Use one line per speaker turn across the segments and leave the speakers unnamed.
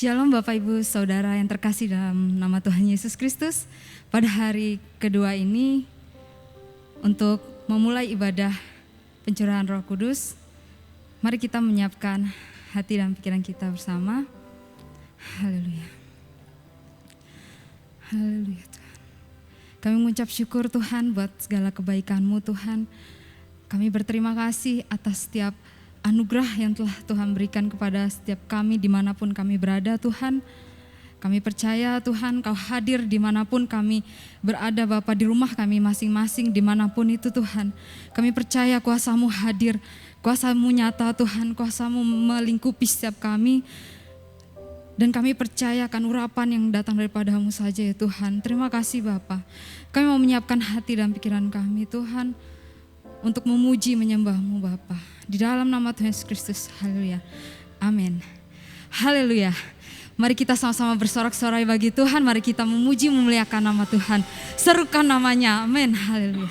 Shalom Bapak Ibu Saudara yang terkasih dalam nama Tuhan Yesus Kristus. Pada hari kedua ini untuk memulai ibadah pencurahan Roh Kudus, mari kita menyiapkan hati dan pikiran kita bersama. Haleluya. Haleluya Tuhan. Kami mengucap syukur Tuhan buat segala kebaikan-Mu Tuhan. Kami berterima kasih atas setiap anugerah yang telah Tuhan berikan kepada setiap kami dimanapun kami berada Tuhan. Kami percaya Tuhan Kau hadir dimanapun kami berada Bapa, di rumah kami masing-masing dimanapun itu Tuhan. Kami percaya kuasa-Mu hadir, kuasa-Mu nyata Tuhan, kuasa-Mu melingkupi setiap kami. Dan kami percaya akan urapan yang datang daripada-Mu saja ya Tuhan. Terima kasih Bapa. Kami mau menyiapkan hati dan pikiran kami Tuhan untuk memuji menyembah-Mu Bapa. Di dalam nama Tuhan Yesus Kristus, haleluya, amin. Haleluya, mari kita sama-sama bersorak-sorai bagi Tuhan, mari kita memuji memuliakan nama Tuhan, serukan namanya, amin, haleluya.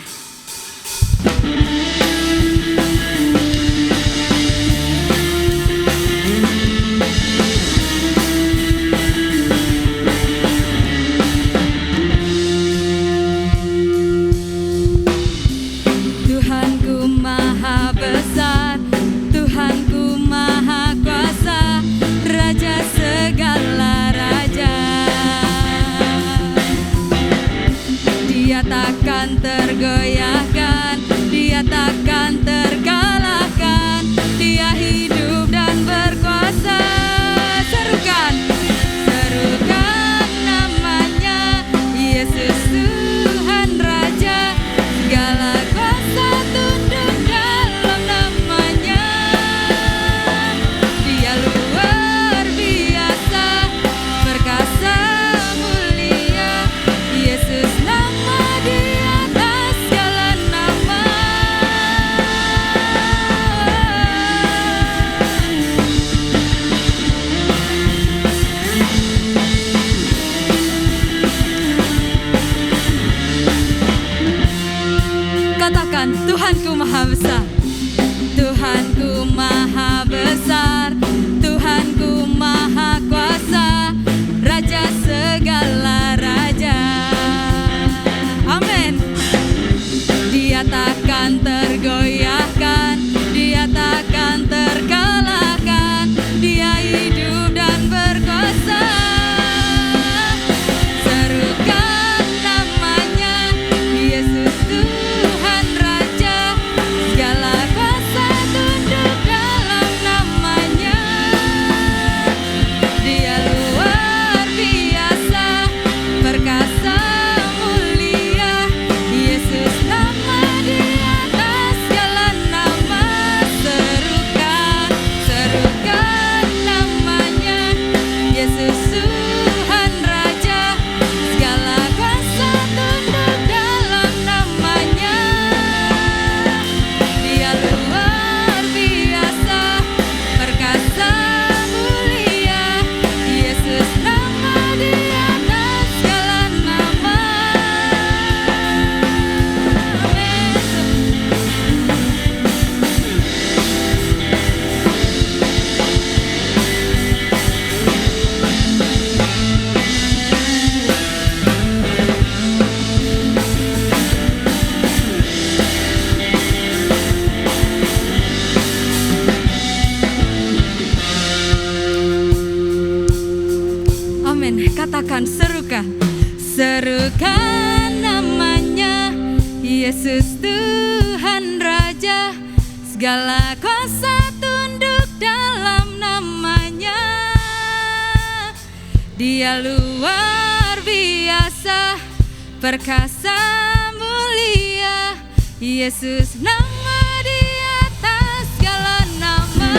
Tergoyahkan, Dia takkan terkalahkan, Dia hidup dan berkuasa. Serukan, serukan namanya, Yesus Tuhan Raja, segala kuasa tunduk dalam namanya. Dia luar biasa, perkasa mulia, Yesus nama Dia. Katakan, Tuhanku maha besar, Tuhanku maha besar, Tuhanku maha kuasa, Raja segala raja. Amin. Dia takkan tergoyahkan, Dia takkan terkalahkan, Dia hidup dan berkuasa. Serukan namanya, Yesus Tuhan Raja, segala kuasa tunduk dalam namanya. Dia luar biasa, perkasa mulia, Yesus nama di atas segala nama. Serukan, serukan namanya, Yesus Tuhan Raja, segala kuasa tunduk dalam namanya. Dia luar biasa, perkasa mulia, Yesus nama di atas segala nama. Amin. Katakan, serukan, serukan namanya, Yesus Tuhan Raja, segala kuasa tunduk dalam namanya. Dia luar biasa, perkasa mulia, Yesus nama di atas segala nama.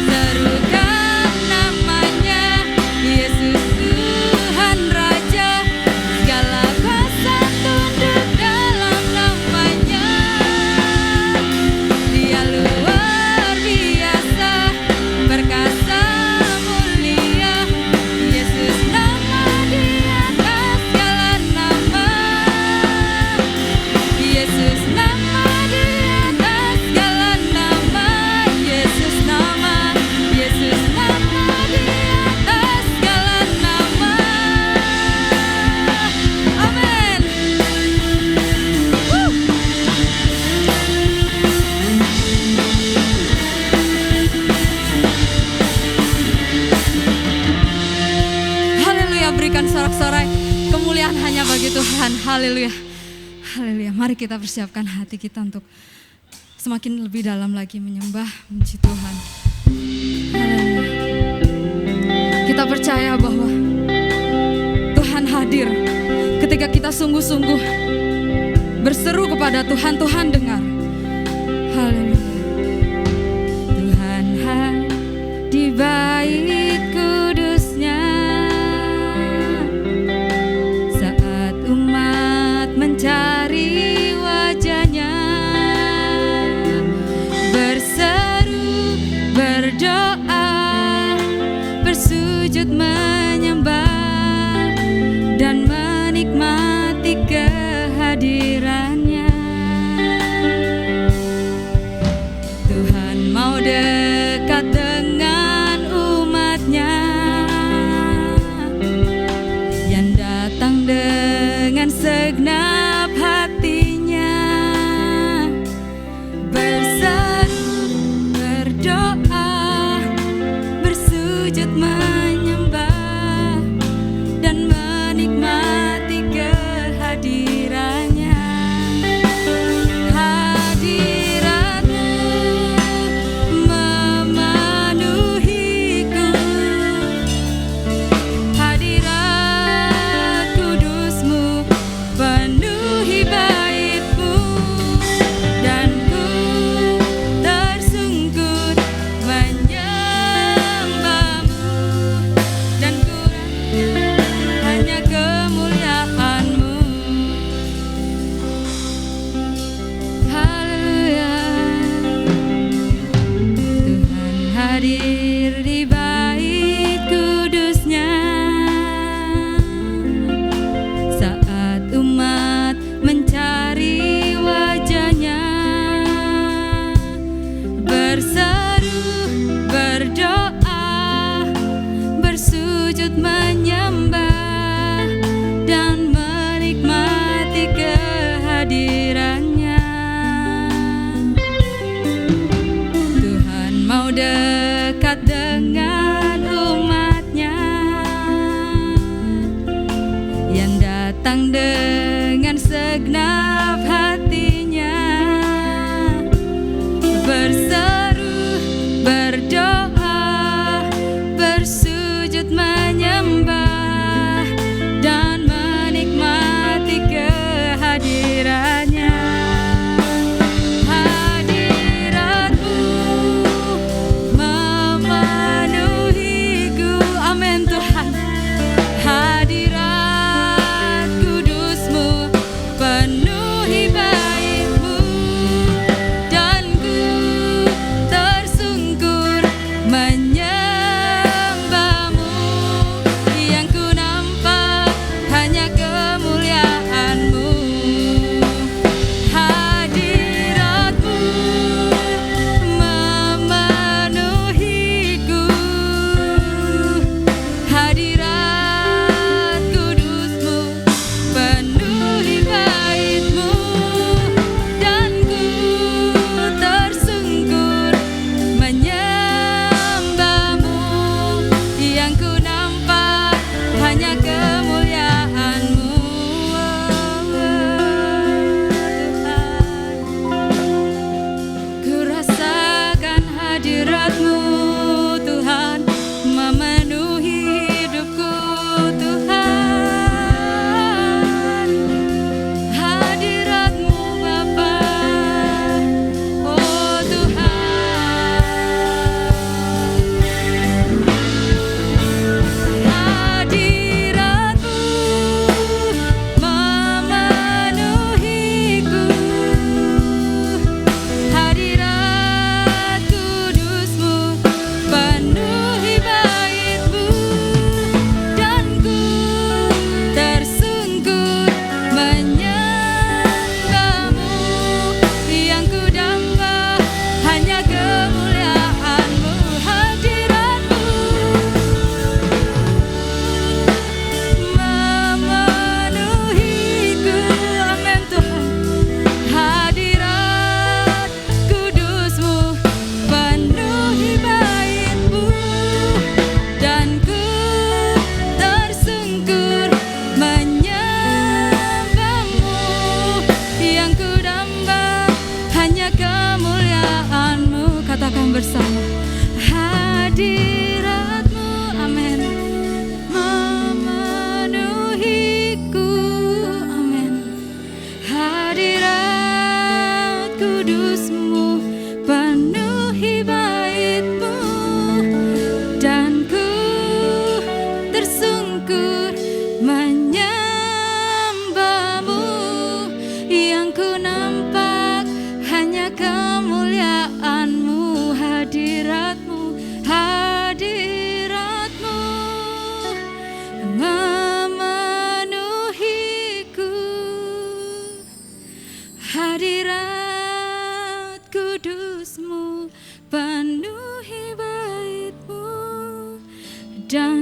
Serukan namanya, Yesus Tuhan Raja, segala kuasa tunduk dalam namanya. Dia luar biasa, perkasa mulia, Yesus nama di atas segala nama. Yesus
berikan sorak-sorai kemuliaan hanya bagi Tuhan. Haleluya. Haleluya. Mari kita persiapkan hati kita untuk semakin lebih dalam lagi menyembah, memuji Tuhan. Haleluya. Kita percaya bahwa Tuhan hadir ketika kita sungguh-sungguh berseru kepada Tuhan, Tuhan dengar. Haleluya. Tuhan di bait kudusnya, saat umat mencari wajahnya, berseru, berdoa, bersujud menyembah dan menikmati kehadirannya. Tuhan mau dekat dengan umatnya yang datang dengan segenap hatinya, berseru, berdoa, bersujud menyembah dan menikmati kehadirannya. Hadiratmu memenuhiku, hadirat kudusmu penuhi baitku, dan ku tersungkur menyembahmu, dan ku hanya kemuliaan-Mu. Haleluya. Tuhan hadir di bait kudusnya, saat umat mencari wajahnya, berseru, berdoa, bersujud menyembah dan menikmati kehadirannya. Tuhan mau dekat dengan umatnya yang datang dengan segenap hatinya, berseru, berdoa, bersujud menyembah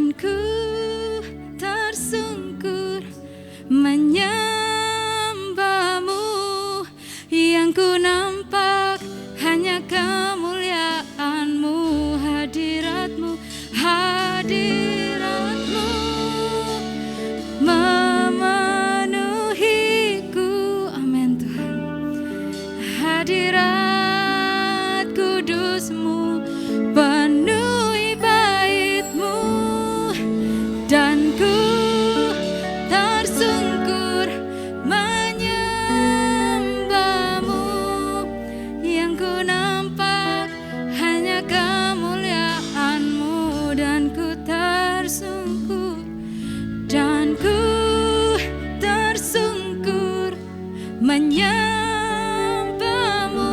dan ku tersungkur menyembahmu. Yang ku nampak hanya kemuliaan-Mu, hadirat-Mu, hadirat-Mu memenuhiku. Amin Tuhan. Hadirat kudus-Mu penuhi bait-Mu, dan ku tersungkur menyembahmu. Yang ku nampak hanya kemuliaan-Mu, dan ku tersungkur, dan ku tersungkur menyembahmu.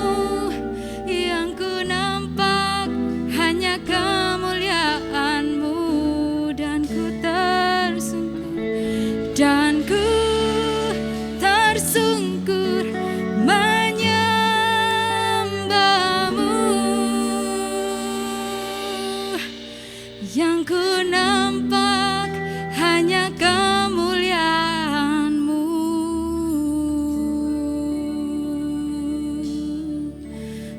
Yang ku nampak hanya kemuliaan-Mu, dan ku tersungkur, dan ku tersungkur menyembahmu. Yang ku nampak hanya kemuliaan-Mu.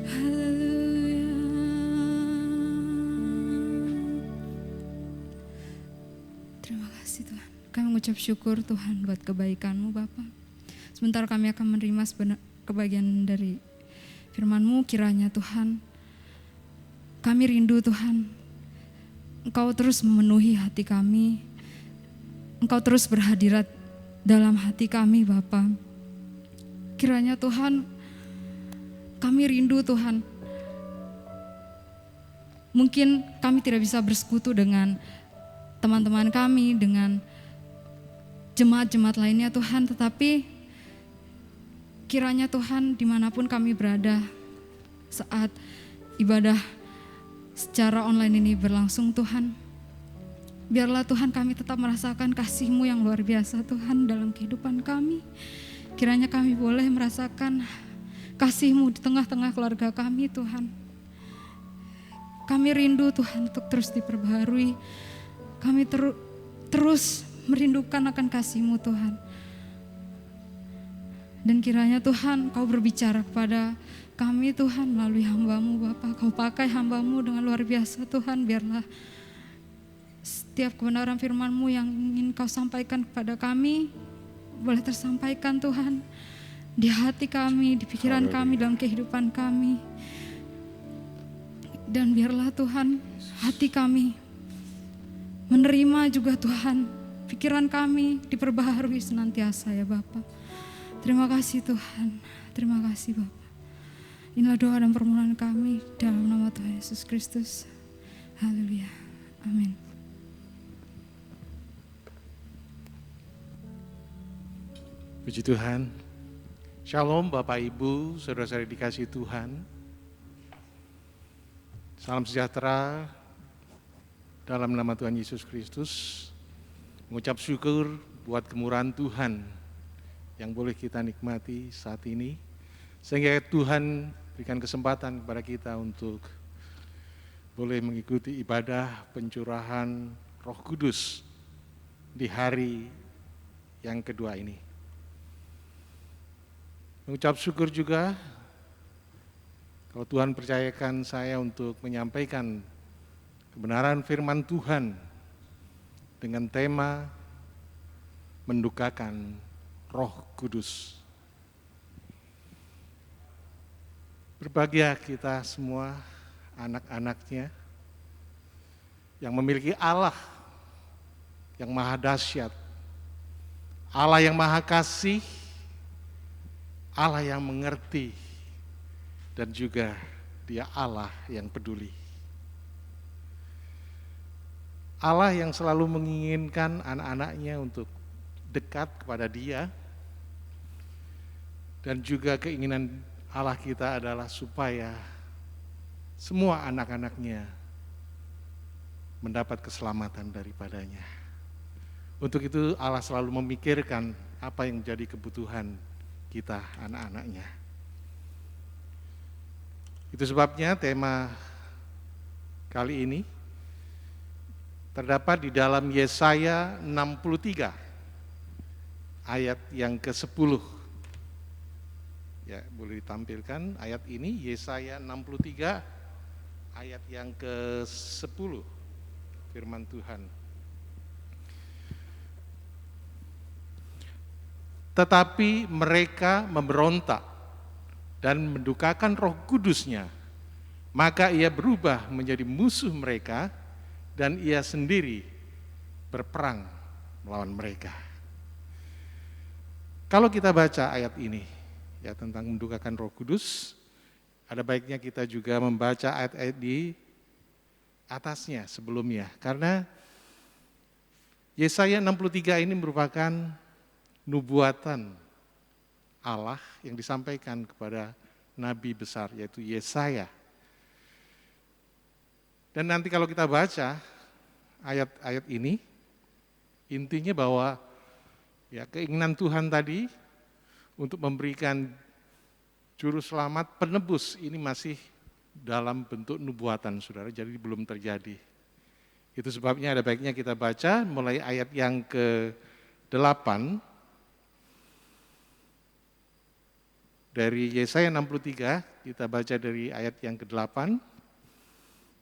Haleluya. Terima kasih Tuhan. Kami mengucap syukur Tuhan buat kebaikan-Mu Bapa. Sebentar kami akan menerima kebagian dari firman-Mu. Kiranya Tuhan, kami rindu Tuhan, Engkau terus memenuhi hati kami. Engkau terus berhadirat dalam hati kami Bapa. Kiranya Tuhan, kami rindu Tuhan. Mungkin kami tidak bisa bersekutu dengan teman-teman kami, dengan jemaat-jemaat lainnya Tuhan, tetapi kiranya Tuhan dimanapun kami berada saat ibadah secara online ini berlangsung Tuhan, biarlah Tuhan kami tetap merasakan kasih-Mu yang luar biasa Tuhan dalam kehidupan kami. Kiranya kami boleh merasakan kasih-Mu di tengah-tengah keluarga kami Tuhan. Kami rindu Tuhan untuk terus diperbaharui. Kami terus merindukan akan kasih-Mu Tuhan. Dan kiranya Tuhan Kau berbicara kepada kami Tuhan melalui hamba-Mu Bapa. Kau pakai hamba-Mu dengan luar biasa Tuhan. Biarlah setiap kebenaran firman-Mu yang ingin Kau sampaikan kepada kami boleh tersampaikan Tuhan di hati kami, di pikiran kami, dalam kehidupan kami. Dan biarlah Tuhan hati kami menerima juga Tuhan, pikiran kami diperbaharui senantiasa ya Bapa. Terima kasih Tuhan, terima kasih Bapa. Inilah doa dan permohonan kami dalam nama Tuhan Yesus Kristus. Haleluya, amin.
Puji Tuhan. Shalom Bapak Ibu, saudara-saudari dikasihi Tuhan. Salam sejahtera dalam nama Tuhan Yesus Kristus. Mengucap syukur buat kemurahan Tuhan yang boleh kita nikmati saat ini. Sehingga Tuhan berikan kesempatan kepada kita untuk boleh mengikuti ibadah pencurahan Roh Kudus di hari yang kedua ini. Mengucap syukur juga kalau Tuhan percayakan saya untuk menyampaikan kebenaran firman Tuhan dengan tema mendukakan Roh Kudus. Berbahagia kita semua anak-anaknya yang memiliki Allah yang maha dahsyat, Allah yang maha kasih, Allah yang mengerti, dan juga Dia Allah yang peduli. Allah yang selalu menginginkan anak-anaknya untuk dekat kepada Dia, dan juga keinginan Allah kita adalah supaya semua anak-anaknya mendapat keselamatan daripadanya. Untuk itu Allah selalu memikirkan apa yang menjadi kebutuhan kita anak-anaknya. Itu sebabnya tema kali ini terdapat di dalam Yesaya 63 ayat yang ke-10. Ya, boleh ditampilkan ayat ini, Yesaya 63 ayat yang ke-10, firman Tuhan. Tetapi mereka memberontak dan mendukakan Roh Kudus-Nya, maka ia berubah menjadi musuh mereka dan ia sendiri berperang melawan mereka. Kalau kita baca ayat ini ya tentang mendukakan Roh Kudus, ada baiknya kita juga membaca ayat-ayat di atasnya sebelumnya, karena Yesaya 63 ini merupakan nubuatan Allah yang disampaikan kepada nabi besar yaitu Yesaya. Dan nanti kalau kita baca ayat-ayat ini, intinya bahwa ya keinginan Tuhan tadi untuk memberikan juru selamat penebus ini masih dalam bentuk nubuatan, saudara, jadi belum terjadi. Itu sebabnya ada baiknya kita baca mulai ayat yang ke-8 dari Yesaya 63, kita baca dari ayat yang ke-8.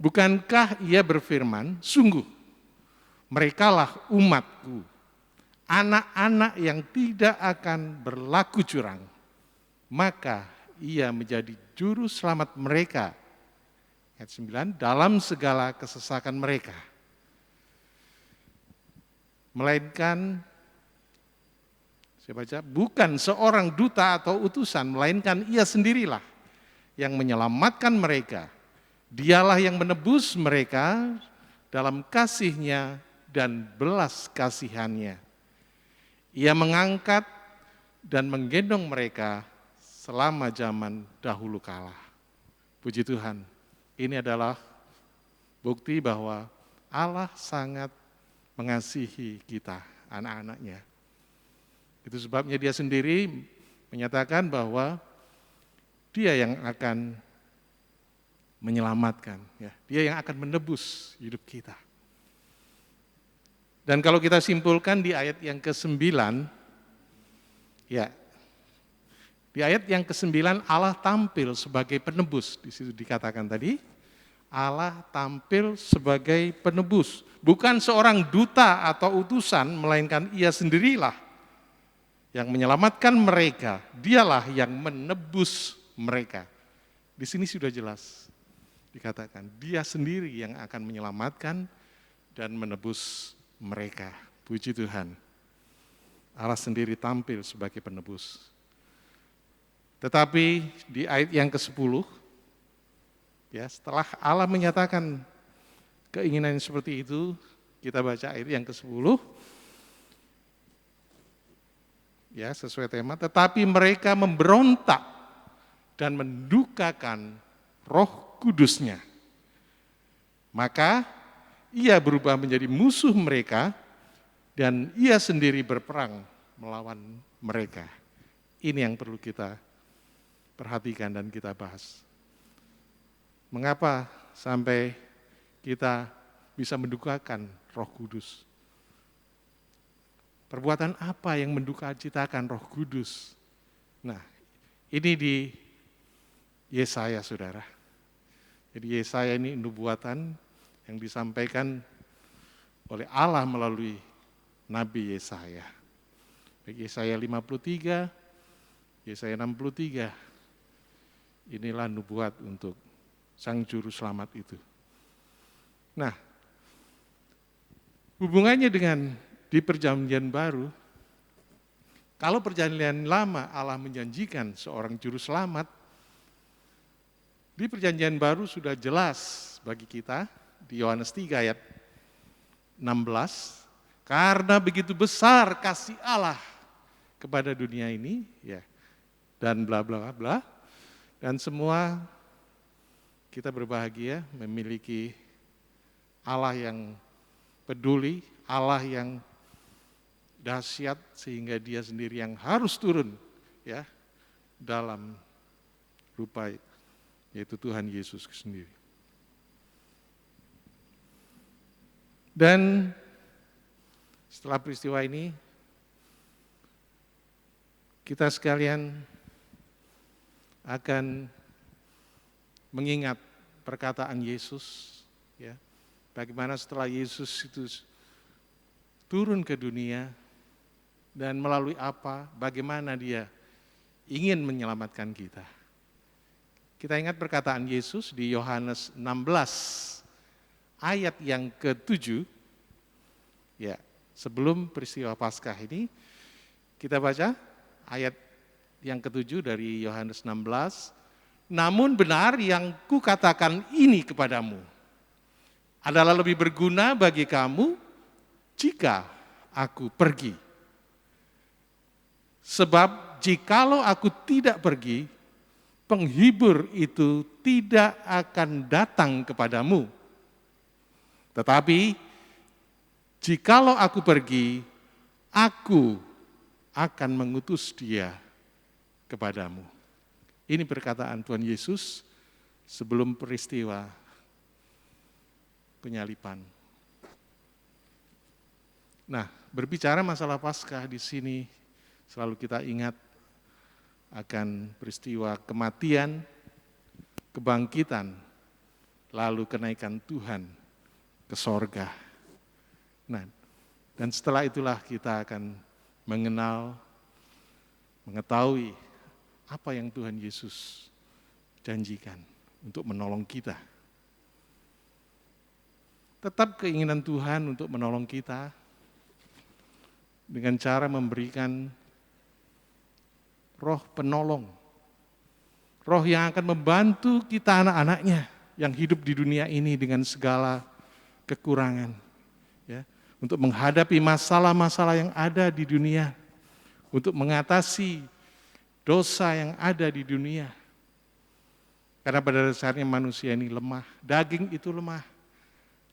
Bukankah ia berfirman, sungguh merekalah umatku, anak-anak yang tidak akan berlaku curang, maka ia menjadi juru selamat mereka. Ayat 9, dalam segala kesesakan mereka. Melainkan, saya baca, bukan seorang duta atau utusan, melainkan ia sendirilah yang menyelamatkan mereka. Dialah yang menebus mereka dalam kasih-Nya dan belas kasihan-Nya. Ia mengangkat dan menggendong mereka selama zaman dahulu kala. Puji Tuhan, ini adalah bukti bahwa Allah sangat mengasihi kita, anak-anak-Nya. Itu sebabnya Dia sendiri menyatakan bahwa Dia yang akan menyelamatkan, ya. Dia yang akan menebus hidup kita. Dan kalau kita simpulkan di ayat yang ke-9, ya, di ayat yang ke-9 Allah tampil sebagai penebus. Di situ dikatakan tadi, Allah tampil sebagai penebus. Bukan seorang duta atau utusan, melainkan ia sendirilah yang menyelamatkan mereka. Dialah yang menebus mereka. Di sini sudah jelas dikatakan, dia sendiri yang akan menyelamatkan dan menebus mereka. Puji Tuhan, Allah sendiri tampil sebagai penebus. Tetapi di ayat yang ke-10, ya, setelah Allah menyatakan keinginan seperti itu, kita baca ayat yang ke-10, ya, sesuai tema, tetapi mereka memberontak dan mendukakan Roh Kudus-Nya. Maka ia berubah menjadi musuh mereka dan ia sendiri berperang melawan mereka. Ini yang perlu kita perhatikan dan kita bahas. Mengapa sampai kita bisa mendukakan Roh Kudus? Perbuatan apa yang mendukacitakan Roh Kudus? Nah, ini di Yesaya, saudara. Jadi Yesaya ini nubuatan yang disampaikan oleh Allah melalui Nabi Yesaya. Baik Yesaya 53, Yesaya 63, inilah nubuat untuk Sang Juru Selamat itu. Nah, hubungannya dengan di Perjanjian Baru, kalau Perjanjian Lama Allah menjanjikan seorang Juru Selamat, di Perjanjian Baru sudah jelas bagi kita di Yohanes 3 ayat 16, karena begitu besar kasih Allah kepada dunia ini, ya, dan bla bla bla, dan semua kita berbahagia memiliki Allah yang peduli, Allah yang dahsyat sehingga Dia sendiri yang harus turun, ya, dalam rupa yaitu Tuhan Yesus sendiri. Dan setelah peristiwa ini, kita sekalian akan mengingat perkataan Yesus, ya, bagaimana setelah Yesus itu turun ke dunia dan melalui apa, bagaimana dia ingin menyelamatkan kita. Kita ingat perkataan Yesus di Yohanes 16 ayat yang ke-7. Ya, sebelum peristiwa Paskah ini kita baca ayat yang ke-7 dari Yohanes 16. Namun benar yang kukatakan ini kepadamu adalah lebih berguna bagi kamu jika aku pergi. Sebab jikalau aku tidak pergi, penghibur itu tidak akan datang kepadamu. Tetapi jikalau aku pergi, aku akan mengutus dia kepadamu. Ini perkataan Tuhan Yesus sebelum peristiwa penyaliban. Nah, berbicara masalah Paskah di sini selalu kita ingat akan peristiwa kematian, kebangkitan, lalu kenaikan Tuhan ke sorga. Nah, dan setelah itulah kita akan mengenal, mengetahui apa yang Tuhan Yesus janjikan untuk menolong kita. Tetap keinginan Tuhan untuk menolong kita dengan cara memberikan roh penolong, roh yang akan membantu kita anak-anaknya yang hidup di dunia ini dengan segala kekurangan, ya, untuk menghadapi masalah-masalah yang ada di dunia, untuk mengatasi dosa yang ada di dunia. Karena pada dasarnya manusia ini lemah, daging itu lemah,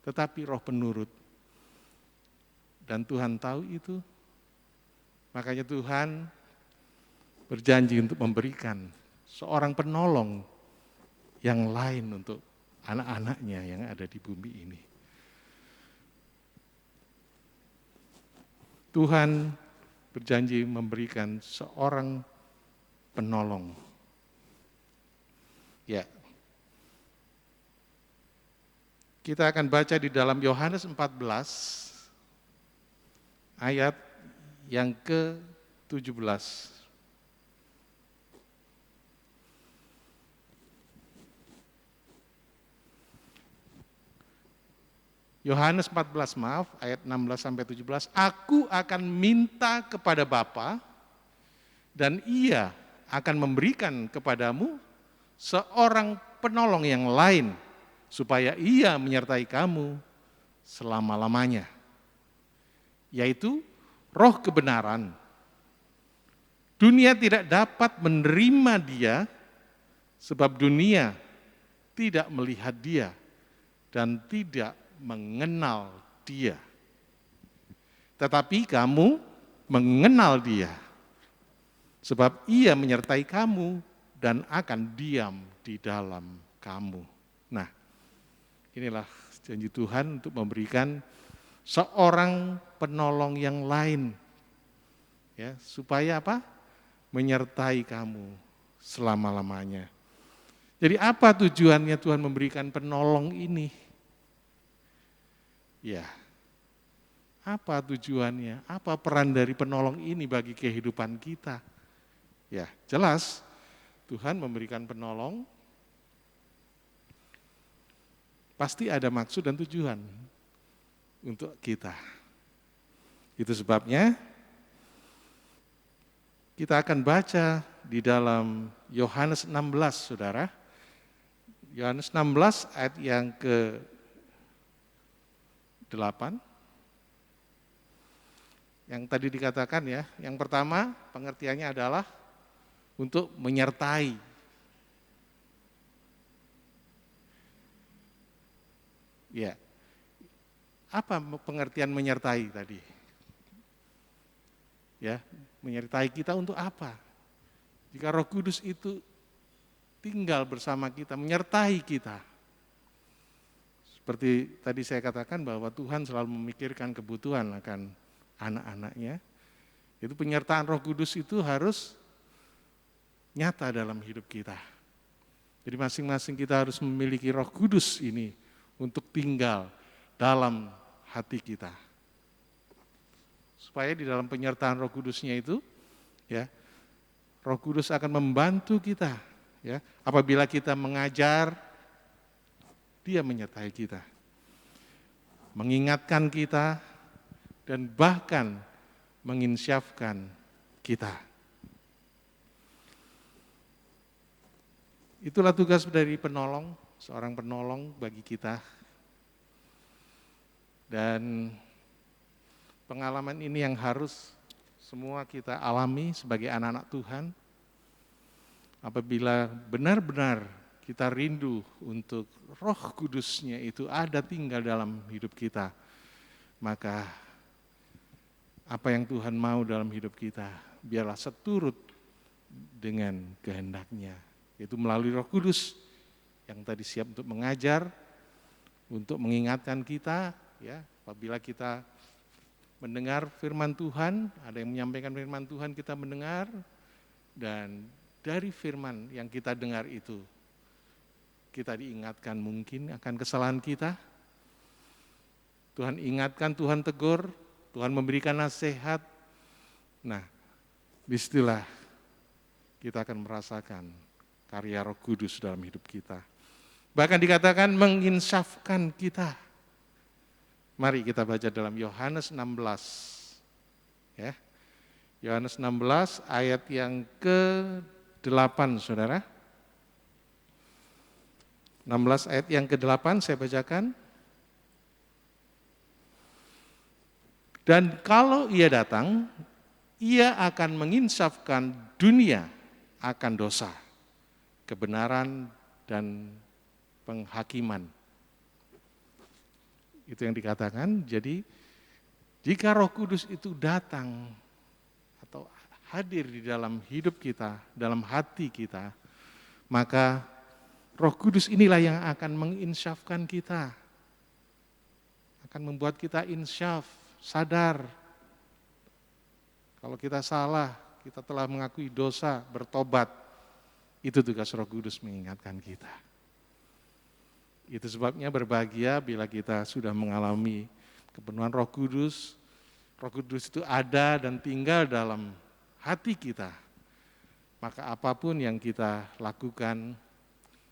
tetapi roh penurut. Dan Tuhan tahu itu, makanya Tuhan berjanji untuk memberikan seorang penolong yang lain untuk anak-anaknya yang ada di bumi ini. Tuhan berjanji memberikan seorang penolong. Ya. Kita akan baca di dalam Yohanes 14 ayat yang ke-17. Yohanes 14 ayat 16 sampai 17. Aku akan minta kepada Bapa dan Ia akan memberikan kepadamu seorang penolong yang lain supaya Ia menyertai kamu selama-lamanya, yaitu Roh kebenaran. Dunia tidak dapat menerima Dia sebab dunia tidak melihat Dia dan tidak mengenal Dia. Tetapi kamu mengenal Dia, sebab Ia menyertai kamu dan akan diam di dalam kamu. Nah, inilah janji Tuhan untuk memberikan seorang penolong yang lain, ya, supaya apa? Menyertai kamu selama-lamanya. Jadi apa tujuannya Tuhan memberikan penolong ini? Ya, apa tujuannya? Apa peran dari penolong ini bagi kehidupan kita? Ya, jelas Tuhan memberikan penolong, pasti ada maksud dan tujuan untuk kita. Itu sebabnya kita akan baca di dalam Yohanes 16, saudara. Yohanes 16 ayat yang ke-8. Yang tadi dikatakan ya, yang pertama pengertiannya adalah untuk menyertai. Ya, apa pengertian menyertai tadi? Ya, menyertai kita untuk apa? Jika Roh Kudus itu tinggal bersama kita, menyertai kita, Seperti tadi saya katakan bahwa Tuhan selalu memikirkan kebutuhan akan anak-anaknya. Itu penyertaan Roh Kudus itu harus nyata dalam hidup kita. Jadi masing-masing kita harus memiliki Roh Kudus ini untuk tinggal dalam hati kita. Supaya di dalam penyertaan Roh Kudusnya itu, ya, Roh Kudus akan membantu kita, ya. Apabila kita mengajar, Dia menyertai kita, mengingatkan kita, dan bahkan menginsyafkan kita. Itulah tugas dari penolong, seorang penolong bagi kita. Dan pengalaman ini yang harus semua kita alami sebagai anak-anak Tuhan. Apabila benar-benar kita rindu untuk Roh Kudus-Nya itu ada tinggal dalam hidup kita, maka apa yang Tuhan mau dalam hidup kita, biarlah seturut dengan kehendak-Nya, yaitu melalui Roh Kudus yang tadi siap untuk mengajar, untuk mengingatkan kita, ya, apabila kita mendengar firman Tuhan, ada yang menyampaikan firman Tuhan, kita mendengar, dan dari firman yang kita dengar itu, kita diingatkan mungkin akan kesalahan kita. Tuhan ingatkan, Tuhan tegur, Tuhan memberikan nasihat. Nah, disitulah kita akan merasakan karya Roh Kudus dalam hidup kita. Bahkan dikatakan menginsafkan kita. Mari kita baca dalam Yohanes 16. Ya. Yohanes 16 ayat yang ke-8, Saudara. 16 ayat yang ke-8 saya bacakan. Dan kalau Ia datang, Ia akan menginsafkan dunia akan dosa, kebenaran, dan penghakiman. Itu yang dikatakan. Jadi jika Roh Kudus itu datang atau hadir di dalam hidup kita, dalam hati kita, maka Roh Kudus inilah yang akan menginsyafkan kita, akan membuat kita insyaf, sadar. Kalau kita salah, kita telah mengakui dosa, bertobat, itu tugas Roh Kudus mengingatkan kita. Itu sebabnya berbahagia bila kita sudah mengalami kepenuhan Roh Kudus. Roh Kudus itu ada dan tinggal dalam hati kita. Maka apapun yang kita lakukan,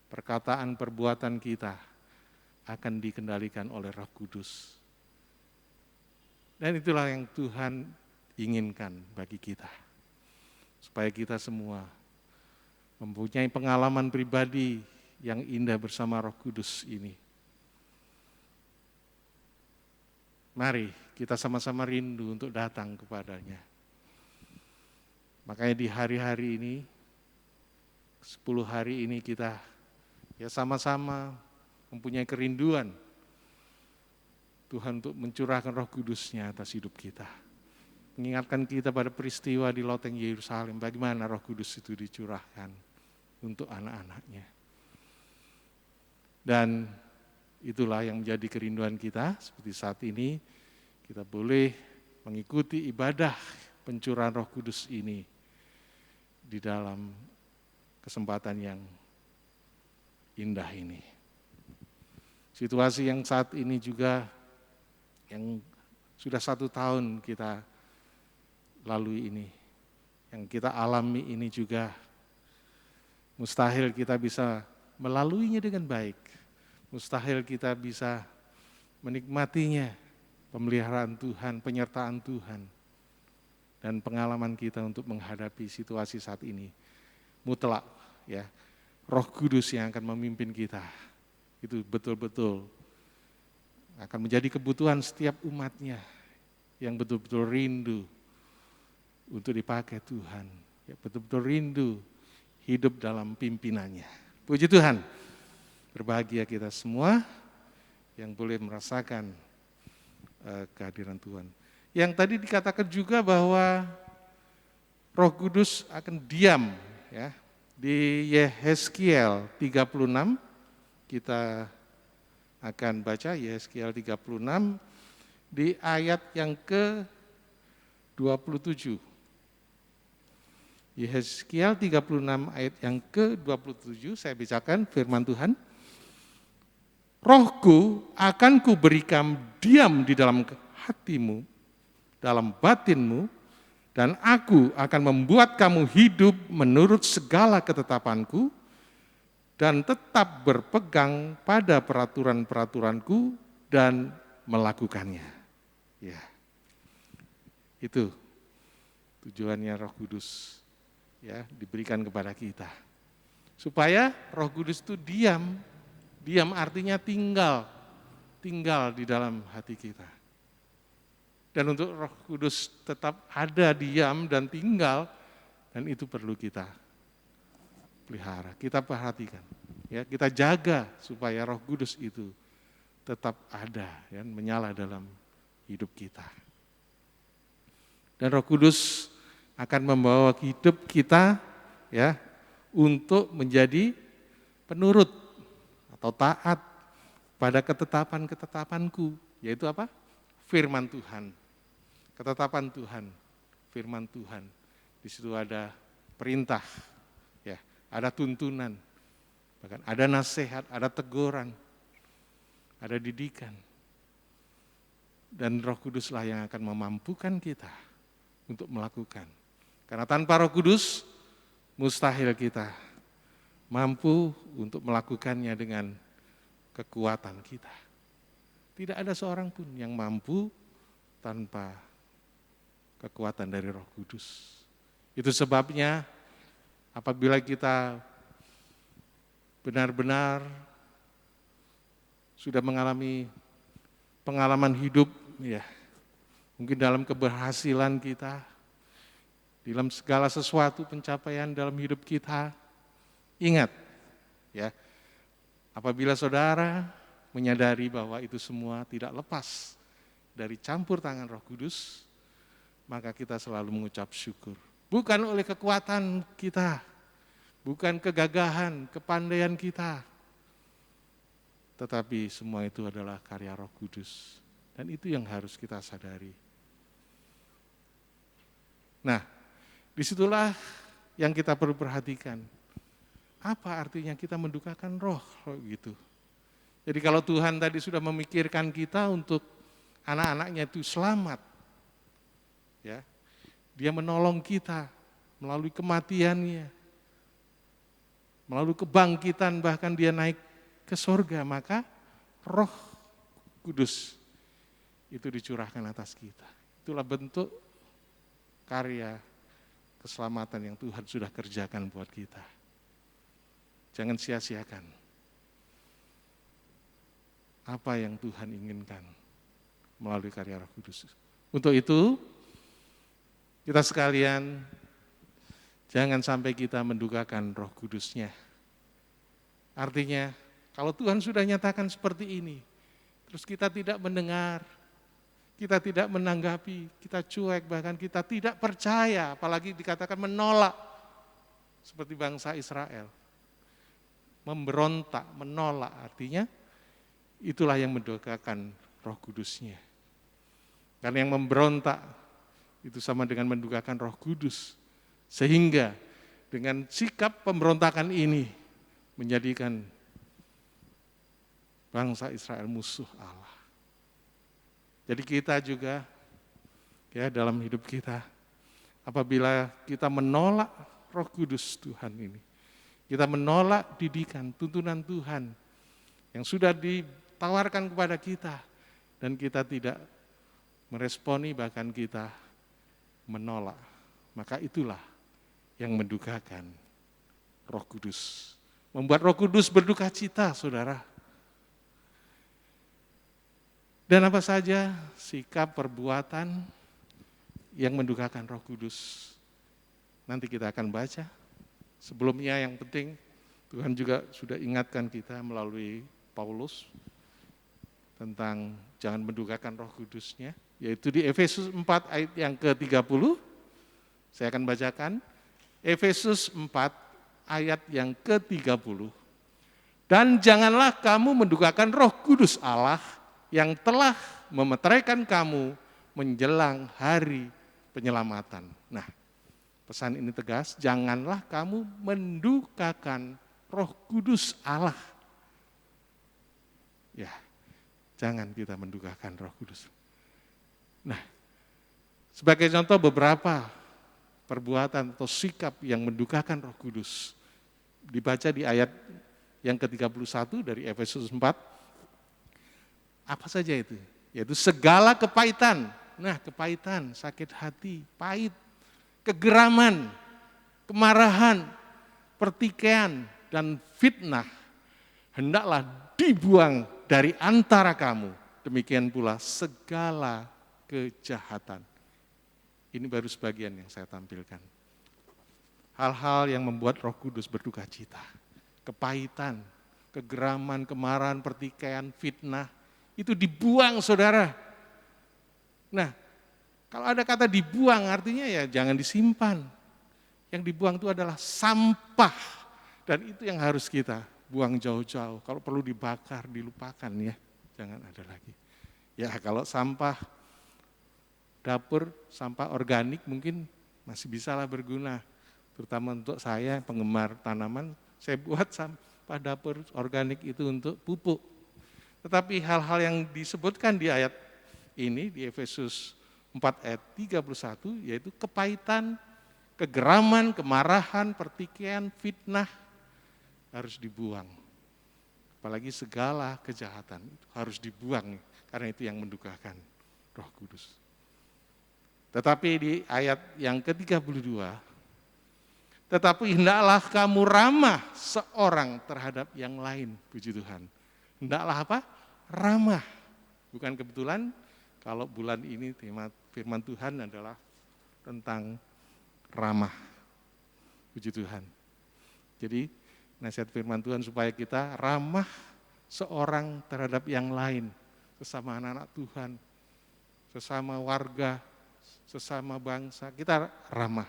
perkataan, perbuatan kita akan dikendalikan oleh Roh Kudus. Dan itulah yang Tuhan inginkan bagi kita. Supaya kita semua mempunyai pengalaman pribadi yang indah bersama Roh Kudus ini. Mari kita sama-sama rindu untuk datang kepadanya. Makanya di hari-hari ini, 10 hari ini kita ya sama-sama mempunyai kerinduan Tuhan untuk mencurahkan Roh Kudus-Nya atas hidup kita. Mengingatkan kita pada peristiwa di loteng Yerusalem, bagaimana Roh Kudus itu dicurahkan untuk anak-anaknya. Dan itulah yang menjadi kerinduan kita, seperti saat ini kita boleh mengikuti ibadah pencurahan Roh Kudus ini di dalam kesempatan yang indah ini. Situasi yang saat ini juga yang sudah 1 tahun kita lalui ini, yang kita alami ini juga mustahil kita bisa melaluinya dengan baik. Mustahil kita bisa menikmatinya, pemeliharaan Tuhan, penyertaan Tuhan, dan pengalaman kita untuk menghadapi situasi saat ini. Mutlak, ya, Roh Kudus yang akan memimpin kita. Itu betul-betul akan menjadi kebutuhan setiap umatnya yang betul-betul rindu untuk dipakai Tuhan, ya, betul-betul rindu hidup dalam pimpinannya. Puji Tuhan, berbahagia kita semua yang boleh merasakan kehadiran Tuhan. Yang tadi dikatakan juga bahwa Roh Kudus akan diam, ya. Di Yehezkiel 36 kita akan baca Yehezkiel 36 di ayat yang ke-27. Yehezkiel 36 ayat yang ke-27, saya bacakan firman Tuhan. Rohku akan kuberikan diam di dalam hatimu, dalam batinmu, dan aku akan membuat kamu hidup menurut segala ketetapanku dan tetap berpegang pada peraturan-peraturanku dan melakukannya. Ya, itu tujuannya Roh Kudus, ya, diberikan kepada kita. Supaya Roh Kudus itu diam. Diam artinya tinggal di dalam hati kita. Dan untuk Roh Kudus tetap ada, diam dan tinggal, dan itu perlu kita pelihara, kita perhatikan, ya, kita jaga supaya Roh Kudus itu tetap ada, ya, menyala dalam hidup kita. Dan Roh Kudus akan membawa hidup kita, ya, untuk menjadi penurut atau taat pada ketetapan-ketetapanku, yaitu apa? Firman Tuhan. Ketetapan Tuhan, firman Tuhan. Di situ ada perintah, ya, ada tuntunan, bahkan ada nasihat, ada teguran, ada didikan. Dan Roh Kuduslah yang akan memampukan kita untuk melakukan. Karena tanpa Roh Kudus, mustahil kita mampu untuk melakukannya dengan kekuatan kita. Tidak ada seorang pun yang mampu tanpa kekuatan dari Roh Kudus. Itu sebabnya apabila kita benar-benar sudah mengalami pengalaman hidup, ya, mungkin dalam keberhasilan kita, dalam segala sesuatu pencapaian dalam hidup kita, ingat, ya, apabila saudara menyadari bahwa itu semua tidak lepas dari campur tangan Roh Kudus, maka kita selalu mengucap syukur. Bukan oleh kekuatan kita, bukan kegagahan, kepandaian kita, tetapi semua itu adalah karya Roh Kudus. Dan itu yang harus kita sadari. Nah, disitulah yang kita perlu perhatikan. Apa artinya kita mendukakan roh gitu. Jadi kalau Tuhan tadi sudah memikirkan kita untuk anak-anaknya itu selamat, ya, Dia menolong kita melalui kematiannya, melalui kebangkitan, bahkan Dia naik ke surga, maka Roh Kudus itu dicurahkan atas kita. Itulah bentuk karya keselamatan yang Tuhan sudah kerjakan buat kita. Jangan sia-siakan apa yang Tuhan inginkan melalui karya Roh Kudus. Untuk itu, kita sekalian jangan sampai kita mendukakan Roh Kudusnya. Artinya, kalau Tuhan sudah nyatakan seperti ini, terus kita tidak mendengar, kita tidak menanggapi, kita cuek, bahkan kita tidak percaya, apalagi dikatakan menolak, seperti bangsa Israel. Memberontak, menolak, artinya itulah yang mendukakan Roh Kudusnya. Karena yang memberontak itu sama dengan mendukakan Roh Kudus. Sehingga dengan sikap pemberontakan ini menjadikan bangsa Israel musuh Allah. Jadi kita juga, ya, dalam hidup kita, apabila kita menolak Roh Kudus Tuhan ini, kita menolak didikan, tuntunan Tuhan yang sudah ditawarkan kepada kita, dan kita tidak meresponi, bahkan kita menolak, maka itulah yang mendukakan Roh Kudus. Membuat Roh Kudus berduka cita, saudara. Dan apa saja sikap perbuatan yang mendukakan Roh Kudus. Nanti kita akan baca. Sebelumnya yang penting Tuhan juga sudah ingatkan kita melalui Paulus tentang jangan mendukakan Roh Kudusnya, yaitu di Efesus 4 ayat yang ke-30. Saya akan bacakan Efesus 4 ayat yang ke-30. Dan janganlah kamu mendukakan Roh Kudus Allah yang telah memeteraikan kamu menjelang hari penyelamatan. Nah, pesan ini tegas, janganlah kamu mendukakan Roh Kudus Allah. Ya, jangan kita mendukakan Roh Kudus. Nah, sebagai contoh beberapa perbuatan atau sikap yang mendukakan Roh Kudus. Dibaca di ayat yang ke-31 dari Efesus 4. Apa saja itu? Yaitu segala kepahitan. Nah, kepahitan, sakit hati, pahit, kegeraman, kemarahan, pertikaian, dan fitnah hendaklah dibuang dari antara kamu. Demikian pula segala kejahatan. Ini baru sebagian yang saya tampilkan. Hal-hal yang membuat Roh Kudus berduka cita. Kepahitan, kegeraman, kemarahan, pertikaian, fitnah, itu dibuang, saudara. Nah, kalau ada kata dibuang artinya ya jangan disimpan. Yang dibuang itu adalah sampah. Dan itu yang harus kita buang jauh-jauh. Kalau perlu dibakar, dilupakan ya. Jangan ada lagi. Ya kalau sampah dapur, sampah organik mungkin masih bisalah berguna. Terutama untuk saya penggemar tanaman, saya buat sampah dapur organik itu untuk pupuk. Tetapi hal-hal yang disebutkan di ayat ini, di Efesus 4 ayat 31, yaitu kepahitan, kegeraman, kemarahan, pertikaian, fitnah, harus dibuang. Apalagi segala kejahatan itu harus dibuang, karena itu yang mendukakan Roh Kudus. Tetapi di ayat yang ke-32, tetapi hendaklah kamu ramah seorang terhadap yang lain, puji Tuhan. Hendaklah apa? Ramah. Bukan kebetulan kalau bulan ini tema firman Tuhan adalah tentang ramah. Puji Tuhan. Jadi nasihat firman Tuhan supaya kita ramah seorang terhadap yang lain. Sesama anak-anak Tuhan, sesama warga, sesama bangsa, kita ramah.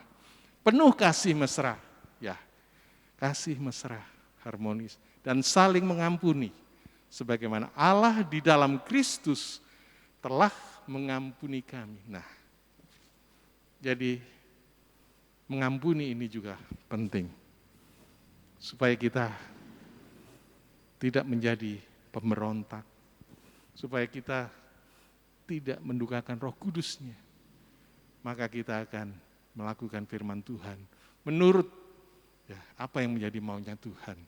Penuh kasih mesra, ya, kasih mesra, harmonis, dan saling mengampuni. Sebagaimana Allah di dalam Kristus telah mengampuni kami. Nah, jadi mengampuni ini juga penting. Supaya kita tidak menjadi pemberontak. Supaya kita tidak mendukakan Roh Kudusnya. Maka kita akan melakukan firman Tuhan menurut ya, apa yang menjadi maunya Tuhan.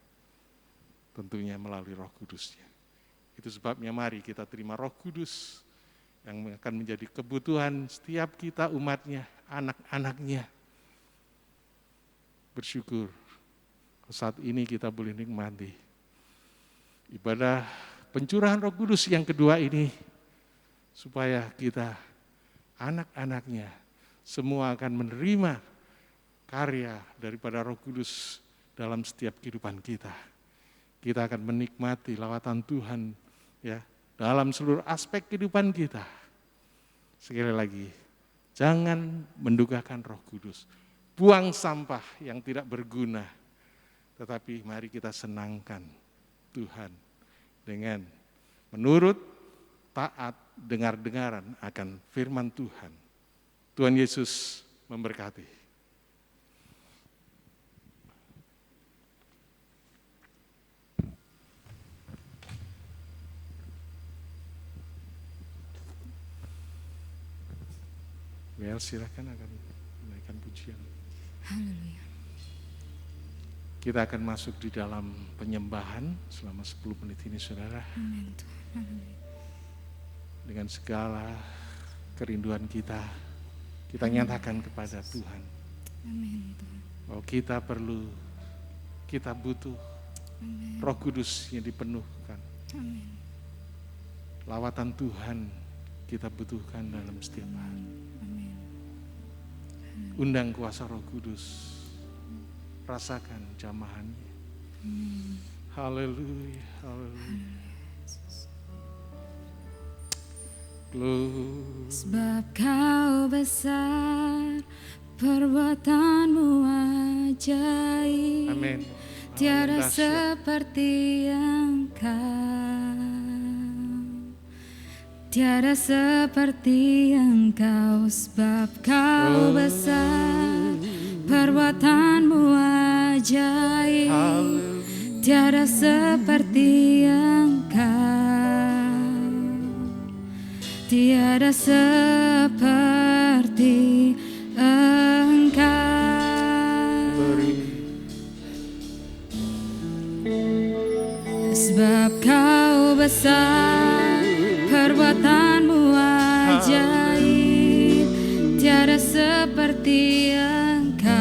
Tentunya melalui Roh Kudusnya. Itu sebabnya mari kita terima Roh Kudus yang akan menjadi kebutuhan setiap kita umatnya, anak-anaknya. Bersyukur saat ini kita boleh nikmati ibadah pencurahan Roh Kudus yang kedua ini, supaya kita anak-anaknya semua akan menerima karya daripada Roh Kudus dalam setiap kehidupan kita. Kita akan menikmati lawatan Tuhan ya dalam seluruh aspek kehidupan kita. Sekali lagi, jangan mendukakan Roh Kudus. Buang sampah yang tidak berguna. Tetapi mari kita senangkan Tuhan dengan menurut taat dengar-dengaran akan firman Tuhan. Tuhan Yesus memberkati. Biar silakan akan menaikkan pujian.
Haleluya.
Kita akan masuk di dalam penyembahan selama 10 menit ini, saudara.
Amin Tuhan. Haleluya.
Dengan segala kerinduan kita nyatakan kepada Tuhan.
Amin Tuhan.
Bahwa kita perlu, kita butuh
Amin.
Roh Kudus yang dipenuhkan.
Amin.
Lawatan Tuhan kita butuhkan dalam setiap hari.
Amin.
Undang kuasa Roh Kudus. Rasakan jamahannya. Haleluya, haleluya. Glory.
Sebab kau besar, perbuatanmu ajaib.
Amin.
Tiada
dahsyat.
seperti Engkau, tiada seperti Engkau, sebab Kau besar, perbuatanmu ajaib. Tiada seperti Engkau, tiada seperti Engkau. Sebab Kau besar, perbuatanmu ajaib. Tiada seperti Engkau,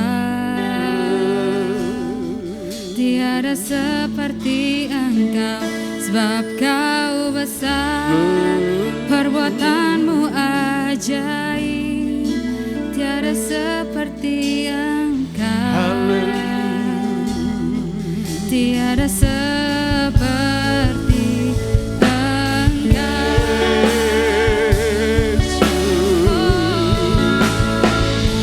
tiada seperti Engkau. Sebab Kau besar, perbuatanmu ajaib. Tiada seperti Engkau, tiada seperti seperti Engkau,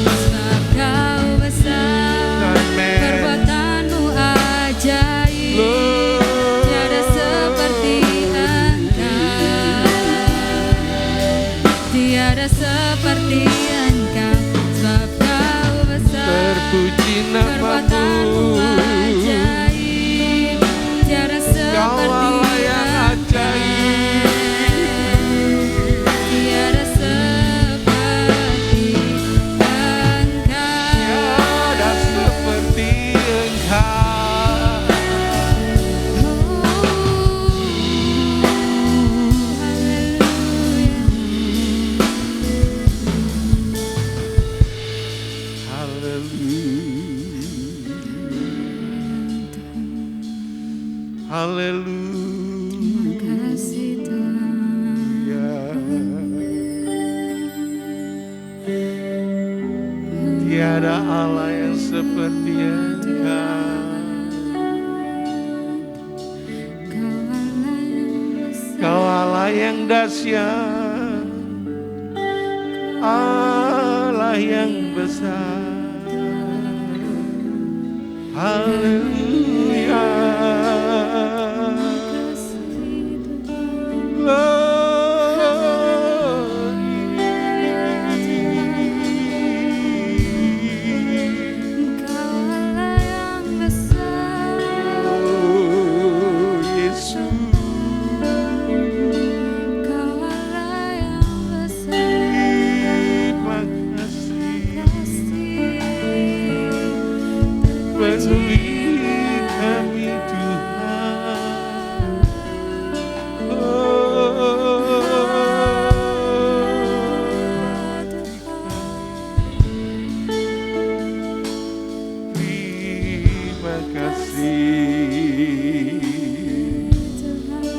sebab Kau besar, perbuatanmu ajaib. Tiada seperti tiada seperti Engkau.
Haleluya.
Kasih Tuhan,
Tiada Allah yang seperti Engkau. Kau Allah yang dahsyat, Allah yang besar. Haleluya.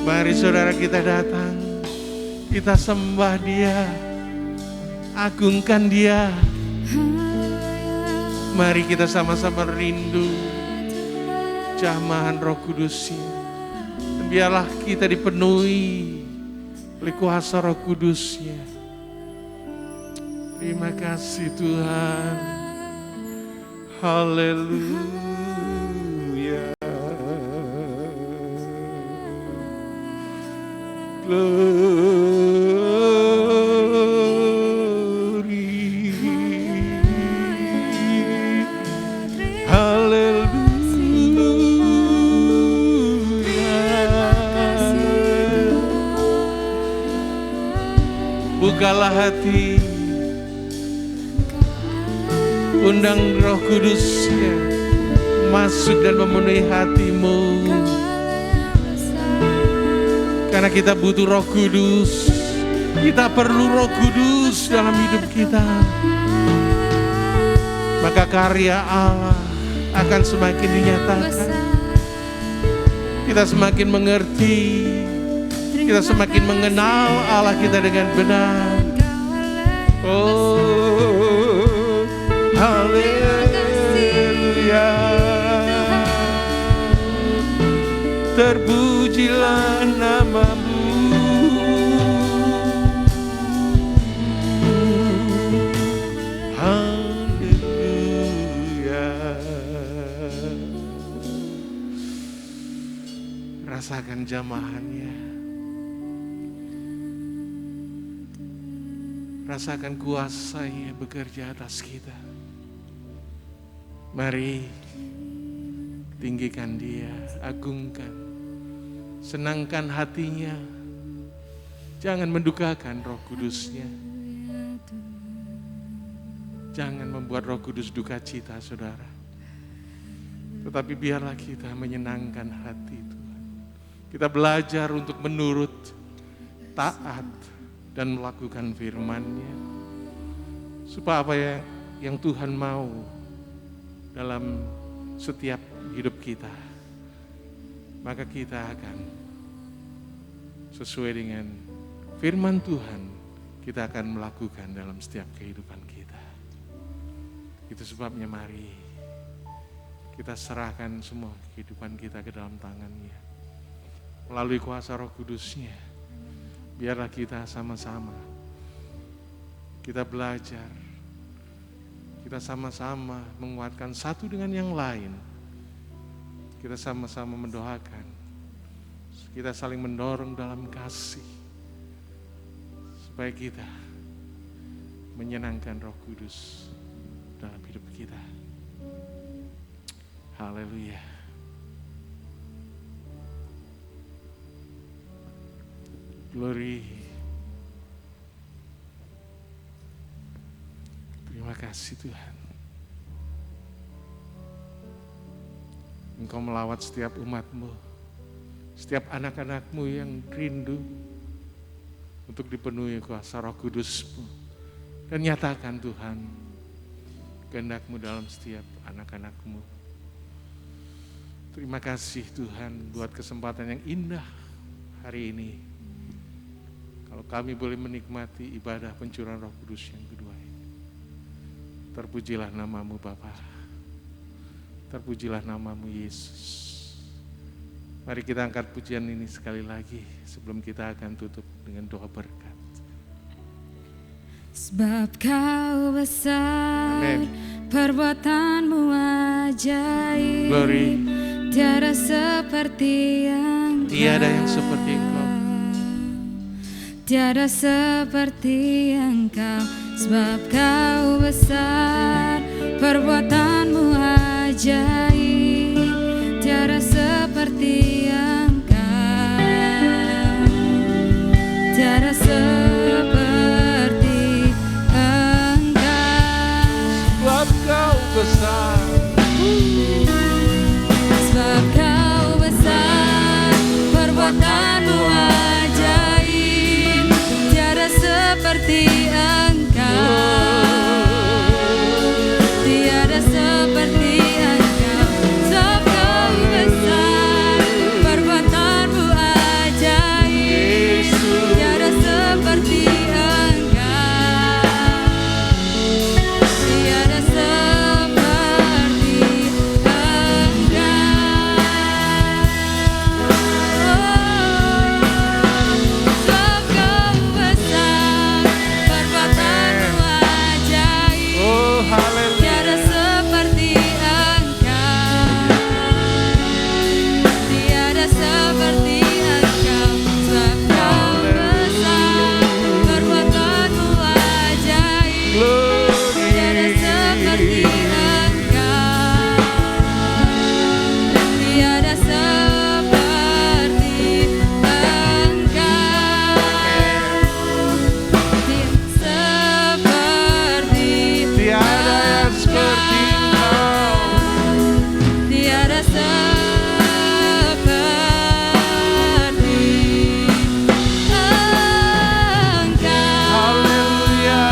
Mari saudara kita datang, kita sembah Dia, agungkan Dia. Mari kita sama-sama rindu jamahan Roh Kudus-Nya. Biarlah kita dipenuhi oleh kuasa Roh Kudus-Nya. Terima kasih Tuhan. Haleluya. Glory, haleluya. Bukalah hati, undang Roh Kudus-Nya masuk dan memenuhi hatimu. Karena kita butuh Roh Kudus, kita perlu Roh Kudus dalam hidup kita. Maka karya Allah akan semakin dinyatakan. Kita semakin mengerti, kita semakin mengenal Allah kita dengan benar. Oh, haleluya. Terpujilah nama-Mu. Haleluya. Rasakan jamahannya. Rasakan kuasa-Nya bekerja atas kita. Mari tinggikan Dia, agungkan, senangkan hatinya. Jangan mendukakan Roh Kudus-Nya. Jangan membuat Roh Kudus duka cita, saudara. Tetapi biarlah kita menyenangkan hati Tuhan. Kita belajar untuk menurut, taat, dan melakukan firman-Nya. Supaya apa yang Tuhan mau dalam setiap hidup kita, maka kita akan sesuai dengan firman Tuhan, kita akan melakukan dalam setiap kehidupan kita. Itu sebabnya mari kita serahkan semua kehidupan kita ke dalam tangan-Nya. Melalui kuasa Roh Kudus-Nya, biarlah kita sama-sama, kita belajar, kita sama-sama menguatkan satu dengan yang lain. Kita sama-sama mendoakan, kita saling mendorong dalam kasih, supaya kita menyenangkan Roh Kudus dalam hidup kita. Haleluya. Glory. Terima kasih Tuhan. Engkau melawat setiap umat-Mu, setiap anak-anak-Mu yang rindu untuk dipenuhi kuasa Roh Kudus-Mu. Dan nyatakan Tuhan, kehendak-Mu dalam setiap anak-anak-Mu. Terima kasih Tuhan buat kesempatan yang indah hari ini. Kalau kami boleh menikmati ibadah pencurahan Roh Kudus yang kedua ini. Terpujilah nama-Mu Bapa. Terpujilah nama-Mu Yesus. Mari kita angkat pujian ini sekali lagi sebelum kita akan tutup dengan doa berkat.
Sebab Kau besar,
Amen.
perbuatan-Mu ajaib.
Glory.
Tiada seperti Engkau.
Tiada yang seperti Engkau.
Tiada seperti Engkau. Sebab Kau besar, perbuatan-Mu ajaib. Tiada seperti Engkau. Tiada seperti Engkau.
Sebab Kau besar.
Sebab Kau besar, perbuatan-Mu ajaib. Tiada seperti Engkau. Tiada seperti Engkau. Sebab Kau besar, perbuatan-Mu ajaib. Tiada seperti Engkau. Tiada seperti Sebab Kau besar, perbuatan-Mu ajaib.
Oh haleluya.
Tiada seperti Engkau. Tiada seperti Engkau. Sebab Kau besar, perbuatan-Mu ajaib. Tiada seperti Engkau. Tiada seperti
Tiada seperti Engkau.
Tiada seperti Engkau.
Haleluya.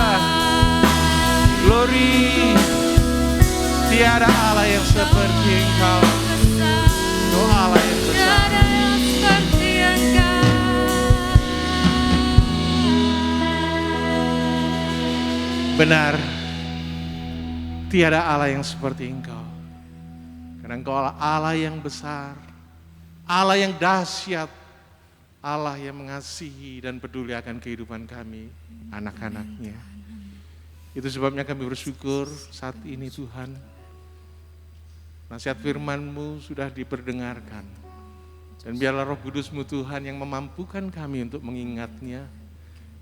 Glory. Tiada Allah yang seperti Engkau. Oh Allah yang besar.
Tiada yang seperti Engkau.
Benar. Tiada Allah yang seperti Engkau. Karena Engkau Allah yang besar, Allah yang dahsyat, Allah yang mengasihi dan peduli akan kehidupan kami, anak-anak-Nya. Itu sebabnya kami bersyukur saat ini Tuhan. Nasihat firman-Mu sudah diperdengarkan. Dan biarlah Roh Kudus-Mu Tuhan yang memampukan kami untuk mengingatnya,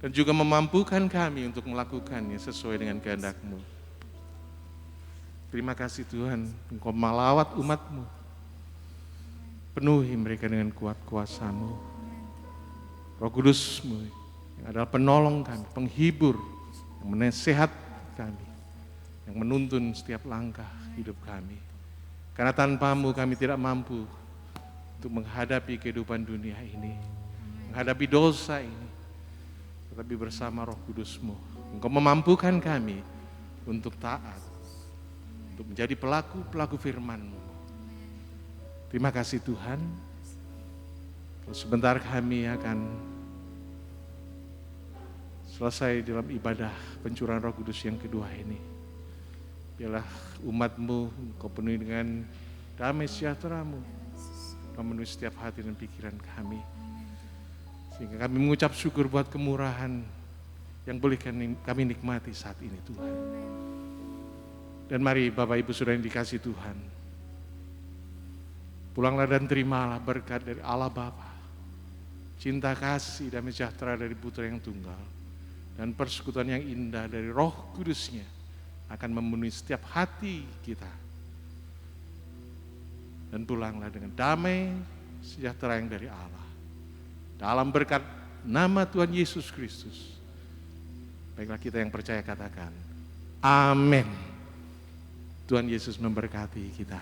dan juga memampukan kami untuk melakukannya sesuai dengan kehendak-Mu. Terima kasih Tuhan, Engkau melawat umat-Mu. Penuhi mereka dengan kuat kuasa-Mu. Roh Kudus-Mu yang adalah penolong kami, penghibur, yang menasehat kami, yang menuntun setiap langkah hidup kami. Karena tanpa-Mu kami tidak mampu untuk menghadapi kehidupan dunia ini, menghadapi dosa ini. Tetapi bersama Roh Kudus-Mu, Engkau memampukan kami untuk taat, untuk menjadi pelaku-pelaku firman-Mu. Terima kasih Tuhan. Terus sebentar kami akan selesai dalam ibadah pencurahan Roh Kudus yang kedua ini. Biarlah umat-Mu Engkau penuhi dengan damai sejahtera-Mu, memenuhi setiap hati dan pikiran kami. Sehingga kami mengucap syukur buat kemurahan yang boleh kami nikmati saat ini Tuhan. Dan mari Bapak Ibu Saudara yang dikasihi Tuhan, pulanglah dan terimalah berkat dari Allah Bapa, cinta kasih dan sejahtera dari Putra yang tunggal, dan persekutuan yang indah dari Roh Kudus-Nya akan memenuhi setiap hati kita. Dan pulanglah dengan damai sejahtera yang dari Allah. Dalam berkat nama Tuhan Yesus Kristus. Baiklah kita yang percaya katakan, amin. Tuhan Yesus memberkati kita.